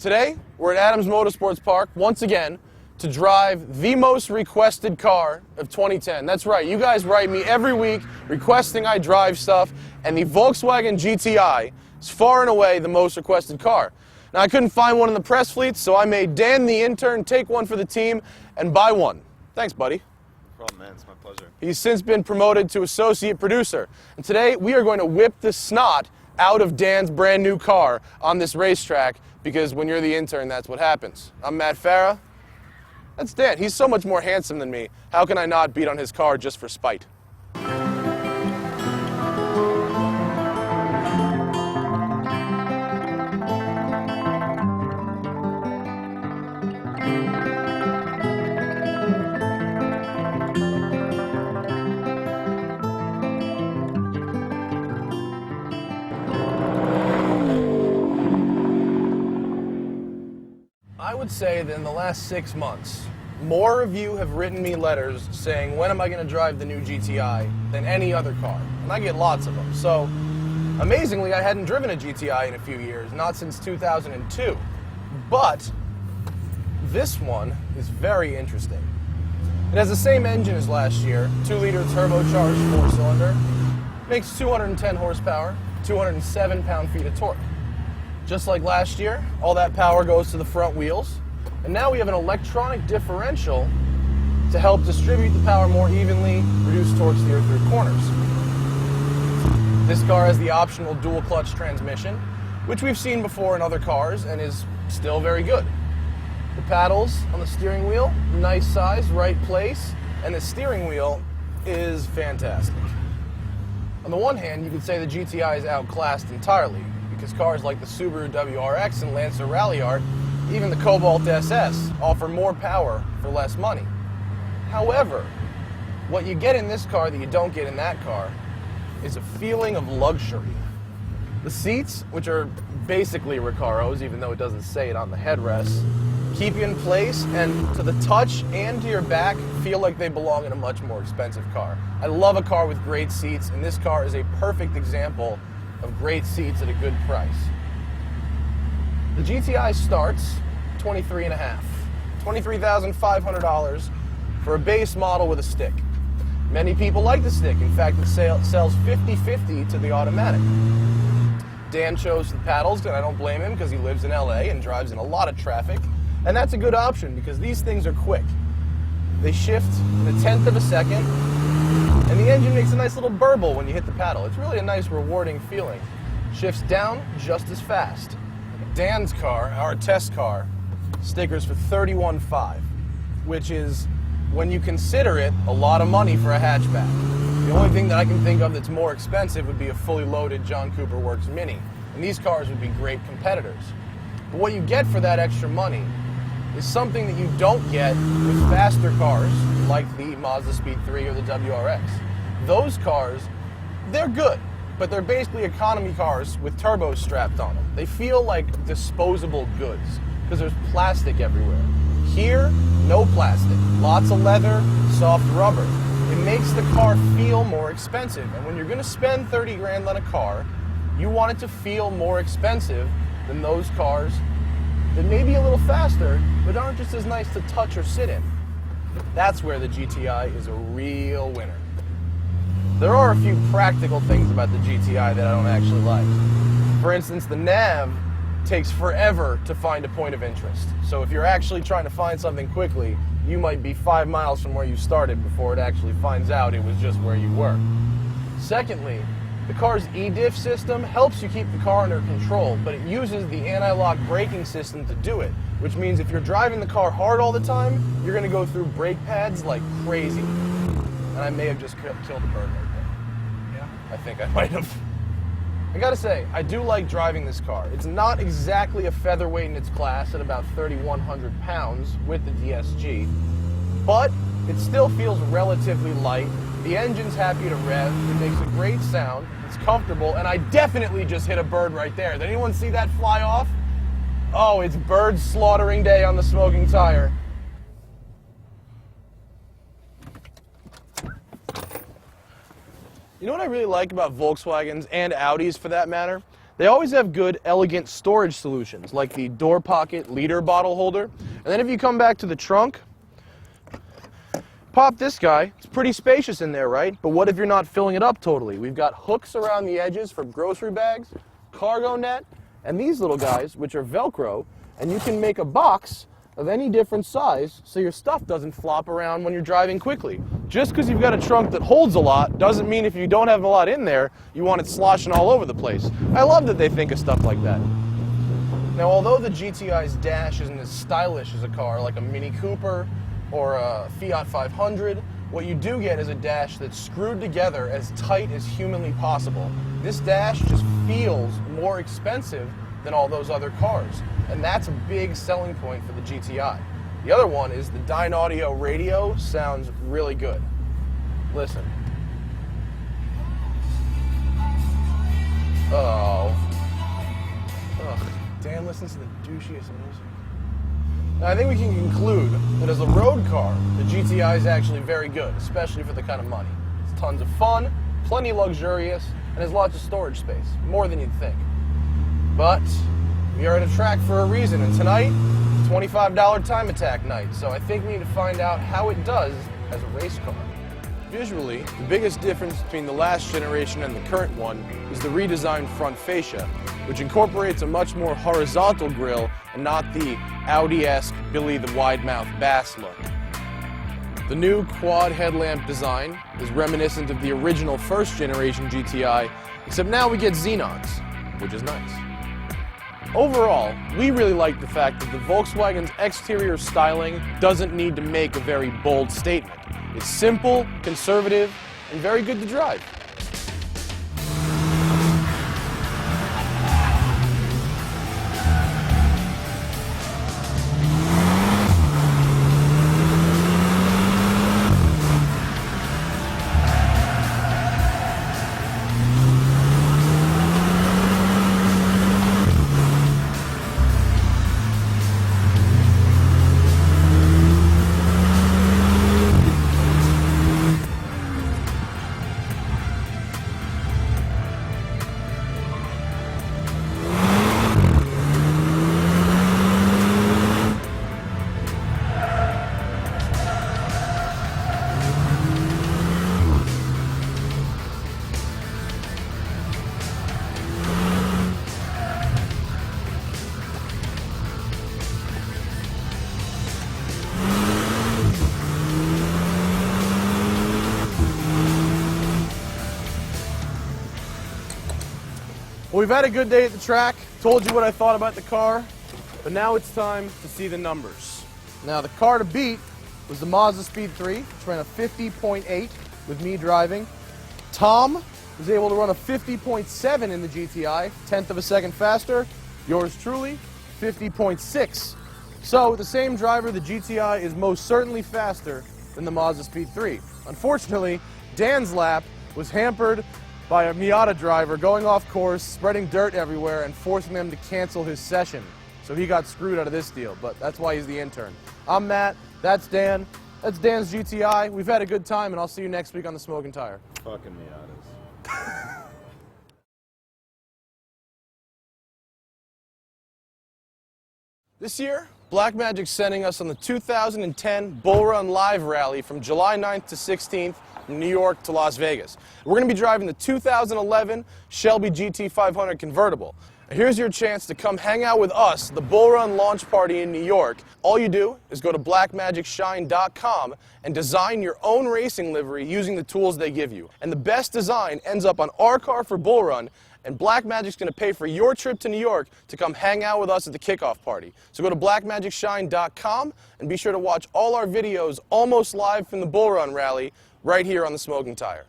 Today, we're at Adams Motorsports Park once again to drive the most requested car of 2010. That's right, you guys write me every week requesting I drive stuff, and the Volkswagen GTI is far and away the most requested car. Now, I couldn't find one in the press fleet, so I made Dan, the intern, take one for the team and buy one. Thanks, buddy. No problem, man. It's my pleasure. He's since been promoted to associate producer. And today, we are going to whip the snot out of Dan's brand new car on this racetrack, because when you're the intern, that's what happens. I'm Matt Farah. That's Dan. He's so much more handsome than me. How can I not beat on his car just for spite? I would say that in the last 6 months, more of you have written me letters saying, when am I going to drive the new GTI, than any other car. And I get lots of them. So, amazingly, I hadn't driven a GTI in a few years, not since 2002. But this one is very interesting. It has the same engine as last year, 2-liter turbocharged 4-cylinder, makes 210 horsepower, 207 pound-feet of torque. Just like last year, all that power goes to the front wheels, and now we have an electronic differential to help distribute the power more evenly, reduce torque steer through corners. This car has the optional dual clutch transmission, which we've seen before in other cars and is still very good. The paddles on the steering wheel, nice size, right place, and the steering wheel is fantastic. On the one hand, you could say the GTI is outclassed entirely, because cars like the Subaru WRX and Lancer Ralliart, even the Cobalt SS, offer more power for less money. However, what you get in this car that you don't get in that car is a feeling of luxury. The seats, which are basically Recaros, even though it doesn't say it on the headrest, keep you in place, and to the touch and to your back, feel like they belong in a much more expensive car. I love a car with great seats, and this car is a perfect example of great seats at a good price. The GTI starts $23,500 for a base model with a stick. Many people like the stick. In fact, it sells 50-50 to the automatic. Dan chose the paddles, and I don't blame him because he lives in LA and drives in a lot of traffic. And that's a good option because these things are quick. They shift in 1/10 of a second, and the engine makes a nice little burble when you hit the paddle. It's really a nice, rewarding feeling. Shifts down just as fast. Dan's car, our test car, stickers for $31,500, which is, when you consider it, a lot of money for a hatchback. The only thing that I can think of that's more expensive would be a fully loaded John Cooper Works Mini, and these cars would be great competitors. But what you get for that extra money is something that you don't get with faster cars like the Mazda Speed 3 or the WRX. Those cars, they're good, but they're basically economy cars with turbos strapped on them. They feel like disposable goods because there's plastic everywhere. Here, no plastic. Lots of leather, soft rubber. It makes the car feel more expensive. And when you're going to spend 30 grand on a car, you want it to feel more expensive than those cars that may be a little faster, but aren't just as nice to touch or sit in. That's where the GTI is a real winner. There are a few practical things about the GTI that I don't actually like. For instance, the nav takes forever to find a point of interest. So if you're actually trying to find something quickly, you might be 5 miles from where you started before it actually finds out it was just where you were. Secondly, the car's e-diff system helps you keep the car under control, but it uses the anti-lock braking system to do it, which means if you're driving the car hard all the time, you're going to go through brake pads like crazy. And I may have just killed a bird right there. Yeah? I think I might have. I gotta say, I do like driving this car. It's not exactly a featherweight in its class at about 3,100 pounds with the DSG, but it still feels relatively light. The engine's happy to rev, it makes a great sound, it's comfortable, and I definitely just hit a bird right there. Did anyone see that fly off? Oh, it's bird slaughtering day on the smoking tire. You know what I really like about Volkswagens, and Audis for that matter? They always have good, elegant storage solutions, like the door pocket liter bottle holder. And then if you come back to the trunk, pop this guy. It's pretty spacious in there, right? But what if you're not filling it up totally? We've got hooks around the edges for grocery bags, cargo net, and these little guys, which are Velcro, and you can make a box of any different size so your stuff doesn't flop around when you're driving quickly. Just because you've got a trunk that holds a lot doesn't mean if you don't have a lot in there, you want it sloshing all over the place. I love that they think of stuff like that. Now, although the GTI's dash isn't as stylish as a car like a Mini Cooper or a Fiat 500, what you do get is a dash that's screwed together as tight as humanly possible. This dash just feels more expensive than all those other cars, and that's a big selling point for the GTI. The other one is the Dynaudio radio sounds really good. Listen. Oh. Ugh. Dan listens to the douchiest music. Now, I think we can conclude that as a road car, the GTI is actually very good, especially for the kind of money. It's tons of fun, plenty luxurious, and has lots of storage space, more than you'd think. But we are at a track for a reason, and tonight, $25 time attack night, so I think we need to find out how it does as a race car. Visually, the biggest difference between the last generation and the current one is the redesigned front fascia, which incorporates a much more horizontal grille and not the Audi-esque Billy the Wide-Mouth Bass look. The new quad headlamp design is reminiscent of the original first generation GTI, except now we get xenons, which is nice. Overall, we really like the fact that the Volkswagen's exterior styling doesn't need to make a very bold statement. It's simple, conservative, and very good to drive. Well, we've had a good day at the track, told you what I thought about the car, but now it's time to see the numbers. Now, the car to beat was the Mazda Speed 3, which ran a 50.8 with me driving. Tom was able to run a 50.7 in the GTI, 1/10 of a second faster. Yours truly, 50.6. So, with the same driver, the GTI is most certainly faster than the Mazda Speed 3. Unfortunately, Dan's lap was hampered by a Miata driver going off course, spreading dirt everywhere, and forcing them to cancel his session. So he got screwed out of this deal, but that's why he's the intern. I'm Matt, that's Dan, that's Dan's GTI. We've had a good time, and I'll see you next week on the Smoking Tire. Fucking Miatas. This year, Blackmagic's sending us on the 2010 Bull Run Live Rally from July 9th to 16th from New York to Las Vegas. We're going to be driving the 2011 Shelby GT500 convertible. Here's your chance to come hang out with us, the Bull Run launch party in New York. All you do is go to blackmagicshine.com and design your own racing livery using the tools they give you. And the best design ends up on our car for Bull Run, and Blackmagic's going to pay for your trip to New York to come hang out with us at the kickoff party. So go to blackmagicshine.com and be sure to watch all our videos almost live from the Bull Run rally right here on the Smoking Tire.